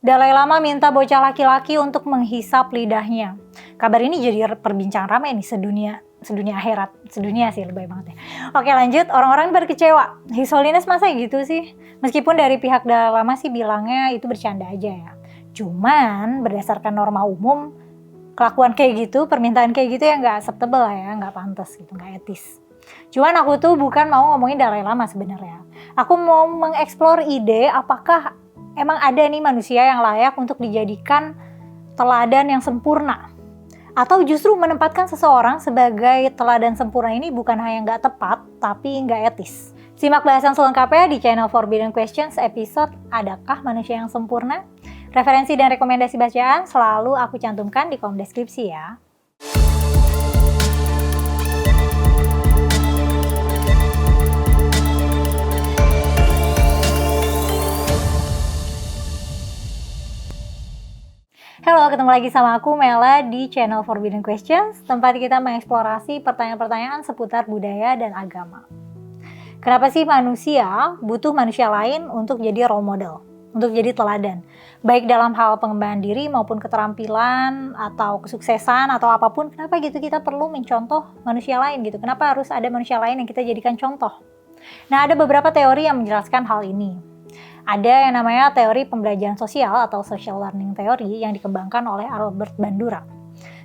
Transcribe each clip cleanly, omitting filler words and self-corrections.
Dalai Lama minta bocah laki-laki untuk menghisap lidahnya. Kabar ini jadi perbincangan ramai nih sedunia akhirat. Sedunia sih lebih banget ya. Oke lanjut, orang-orang berkecewa. His Holiness masa gitu sih? Meskipun dari pihak Dalai Lama sih bilangnya itu bercanda aja ya. Cuman berdasarkan norma umum, kelakuan kayak gitu, permintaan kayak gitu ya nggak acceptable lah ya, nggak pantas gitu, nggak etis. Cuman aku tuh bukan mau ngomongin Dalai Lama sebenarnya. Aku mau mengeksplor ide apakah emang ada nih manusia yang layak untuk dijadikan teladan yang sempurna. Atau justru menempatkan seseorang sebagai teladan sempurna ini bukan hanya nggak tepat, tapi nggak etis. Simak bahasan selengkapnya di channel Forbidden Questions episode Adakah Manusia yang Sempurna? Referensi dan rekomendasi bacaan selalu aku cantumkan di kolom deskripsi ya. Halo, ketemu lagi sama aku Mela di channel Forbidden Questions, tempat kita mengeksplorasi pertanyaan-pertanyaan seputar budaya dan agama. Kenapa sih manusia butuh manusia lain untuk jadi role model, untuk jadi teladan? Baik dalam hal pengembangan diri maupun keterampilan atau kesuksesan atau apapun, kenapa gitu kita perlu mencontoh manusia lain gitu? Kenapa harus ada manusia lain yang kita jadikan contoh? Nah, ada beberapa teori yang menjelaskan hal ini. Ada yang namanya teori pembelajaran sosial atau social learning theory yang dikembangkan oleh Albert Bandura.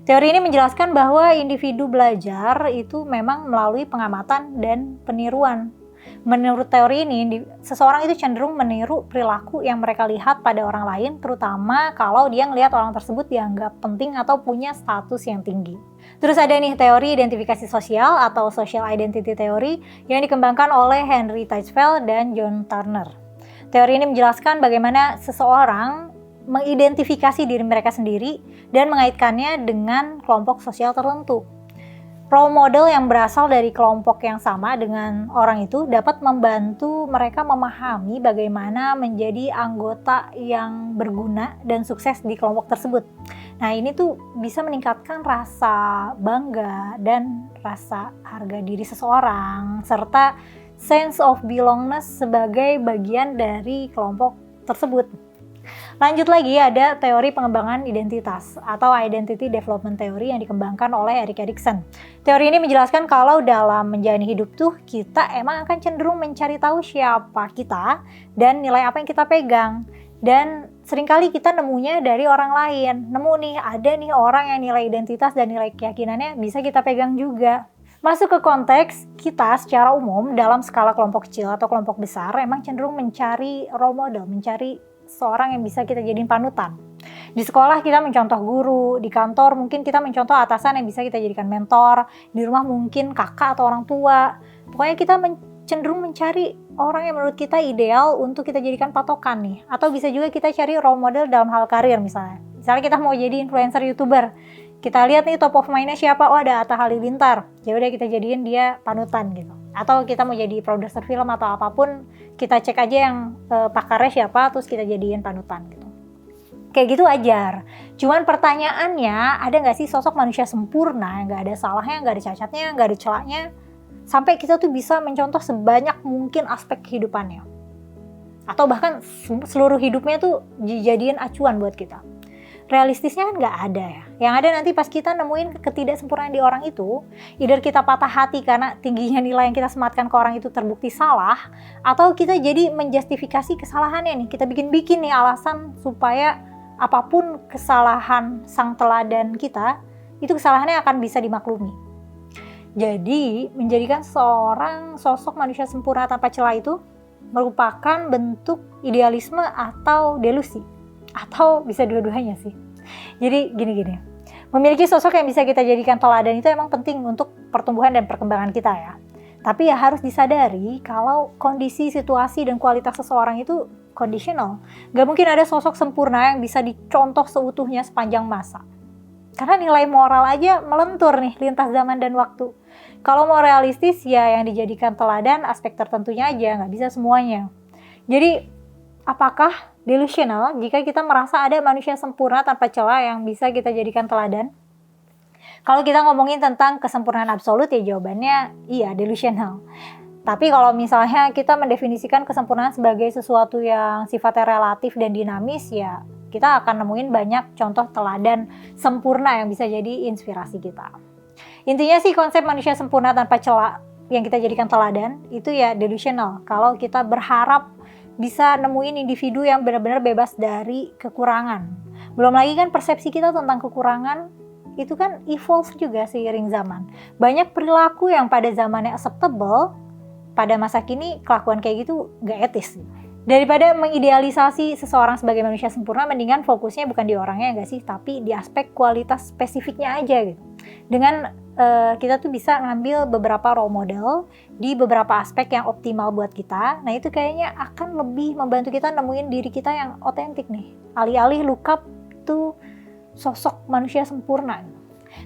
Teori ini menjelaskan bahwa individu belajar itu memang melalui pengamatan dan peniruan. Menurut teori ini, seseorang itu cenderung meniru perilaku yang mereka lihat pada orang lain, terutama kalau dia ngelihat orang tersebut dianggap penting atau punya status yang tinggi. Terus ada nih teori identifikasi sosial atau social identity theory yang dikembangkan oleh Henry Teichfeld dan John Turner. Teori ini menjelaskan bagaimana seseorang mengidentifikasi diri mereka sendiri dan mengaitkannya dengan kelompok sosial tertentu. Role model yang berasal dari kelompok yang sama dengan orang itu dapat membantu mereka memahami bagaimana menjadi anggota yang berguna dan sukses di kelompok tersebut. Nah, ini tuh bisa meningkatkan rasa bangga dan rasa harga diri seseorang, serta sense of belongingness sebagai bagian dari kelompok tersebut. Lanjut lagi ada teori pengembangan identitas atau identity development theory yang dikembangkan oleh Erik Erikson. Teori ini menjelaskan kalau dalam menjalani hidup tuh kita emang akan cenderung mencari tahu siapa kita dan nilai apa yang kita pegang. Dan seringkali kita nemunya dari orang lain. Nemu nih, ada nih orang yang nilai identitas dan nilai keyakinannya bisa kita pegang juga. Masuk ke konteks kita secara umum dalam skala kelompok kecil atau kelompok besar emang cenderung mencari role model, mencari seorang yang bisa kita jadiin panutan. Di sekolah kita mencontoh guru, di kantor mungkin kita mencontoh atasan yang bisa kita jadikan mentor, di rumah mungkin kakak atau orang tua. Pokoknya kita cenderung mencari orang yang menurut kita ideal untuk kita jadikan patokan nih. Atau bisa juga kita cari role model dalam hal karir misalnya. Misalnya kita mau jadi influencer YouTuber. Kita lihat nih top of mind-nya siapa, oh ada Atta Halilintar, ya udah kita jadiin dia panutan gitu. Atau kita mau jadi produser film atau apapun, kita cek aja yang pakarnya siapa, terus kita jadiin panutan gitu. Kayak gitu wajar. Cuman pertanyaannya, ada nggak sih sosok manusia sempurna, yang nggak ada salahnya, nggak ada cacatnya, nggak ada celaknya, sampai kita tuh bisa mencontoh sebanyak mungkin aspek kehidupannya, atau bahkan seluruh hidupnya tuh dijadiin acuan buat kita. Realistisnya kan nggak ada ya. Yang ada nanti pas kita nemuin ketidaksempurnaan di orang itu, either kita patah hati karena tingginya nilai yang kita sematkan ke orang itu terbukti salah, atau kita jadi menjustifikasi kesalahannya nih. Kita bikin-bikin nih alasan supaya apapun kesalahan sang teladan kita, itu kesalahannya akan bisa dimaklumi. Jadi menjadikan seorang sosok manusia sempurna tanpa celah itu merupakan bentuk idealisme atau delusi. Atau bisa dua-duanya sih. Jadi gini-gini, memiliki sosok yang bisa kita jadikan teladan itu emang penting untuk pertumbuhan dan perkembangan kita ya. Tapi ya harus disadari kalau kondisi, situasi, dan kualitas seseorang itu conditional. Gak mungkin ada sosok sempurna yang bisa dicontoh seutuhnya sepanjang masa. Karena nilai moral aja melentur nih lintas zaman dan waktu. Kalau mau realistis ya yang dijadikan teladan aspek tertentunya aja, gak bisa semuanya. Jadi apakah delusional jika kita merasa ada manusia sempurna tanpa celah yang bisa kita jadikan teladan? Kalau kita ngomongin tentang kesempurnaan absolut ya jawabannya iya, delusional. Tapi kalau misalnya kita mendefinisikan kesempurnaan sebagai sesuatu yang sifatnya relatif dan dinamis ya Kita akan nemuin banyak contoh teladan sempurna yang bisa jadi inspirasi kita. Intinya sih konsep manusia sempurna tanpa celah yang kita jadikan teladan itu ya delusional. Kalau kita berharap bisa nemuin individu yang benar-benar bebas dari kekurangan. Belum lagi kan persepsi kita tentang kekurangan itu kan evolve juga seiring zaman. Banyak perilaku yang pada zamannya acceptable, pada masa kini kelakuan kayak gitu gak etis. Daripada mengidealisasi seseorang sebagai manusia sempurna, mendingan fokusnya bukan di orangnya gak sih, tapi di aspek kualitas spesifiknya aja gitu. Dengan kita tuh bisa ngambil beberapa role model di beberapa aspek yang optimal buat kita. Nah itu kayaknya akan lebih membantu kita nemuin diri kita yang otentik nih. Alih-alih look up tuh sosok manusia sempurna.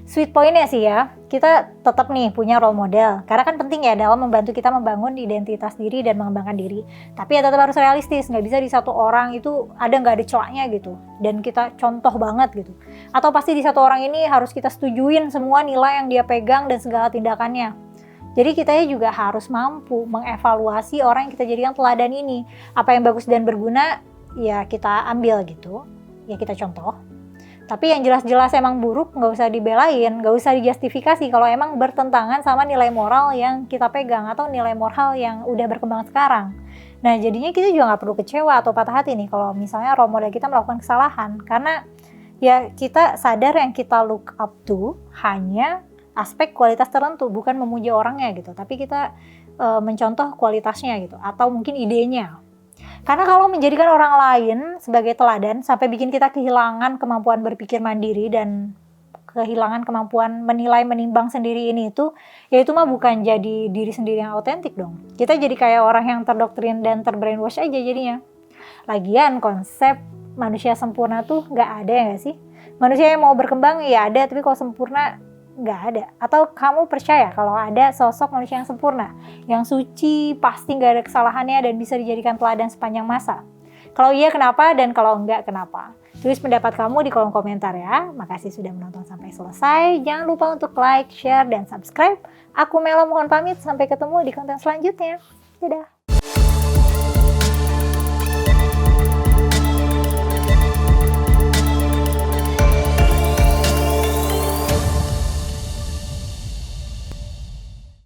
Sweet pointnya sih ya, kita tetap nih punya role model. Karena kan penting ya dalam membantu kita membangun identitas diri dan mengembangkan diri. Tapi ya tetap harus realistis, nggak bisa di satu orang itu nggak ada celahnya gitu. Dan kita contoh banget gitu. Atau pasti di satu orang ini harus kita setujuin semua nilai yang dia pegang dan segala tindakannya. Jadi kita juga harus mampu mengevaluasi orang yang kita jadikan teladan ini. Apa yang bagus dan berguna, ya kita ambil gitu. Ya kita contoh. Tapi yang jelas-jelas emang buruk nggak usah dibelain, nggak usah dijustifikasi kalau emang bertentangan sama nilai moral yang kita pegang atau nilai moral yang udah berkembang sekarang. Nah jadinya kita juga nggak perlu kecewa atau patah hati nih kalau misalnya role model kita melakukan kesalahan. Karena ya kita sadar yang kita look up to hanya aspek kualitas tertentu, bukan memuji orangnya gitu. Tapi kita mencontoh kualitasnya gitu atau mungkin idenya. Karena kalau menjadikan orang lain sebagai teladan sampai bikin kita kehilangan kemampuan berpikir mandiri dan kehilangan kemampuan menilai menimbang sendiri ini itu, ya itu mah bukan jadi diri sendiri yang otentik dong. Kita jadi kayak orang yang terdoktrin dan terbrainwash aja jadinya. Lagian konsep manusia sempurna tuh nggak ada ya nggak sih? Manusia yang mau berkembang ya ada, tapi kalau sempurna nggak ada. Atau kamu percaya kalau ada sosok manusia yang sempurna, yang suci, pasti nggak ada kesalahannya dan bisa dijadikan teladan sepanjang masa? Kalau iya kenapa, dan kalau enggak kenapa? Tulis pendapat kamu di kolom komentar ya. Makasih sudah menonton sampai selesai. Jangan lupa untuk like, share, dan subscribe. Aku Melo mohon pamit, sampai ketemu di konten selanjutnya. Dadah.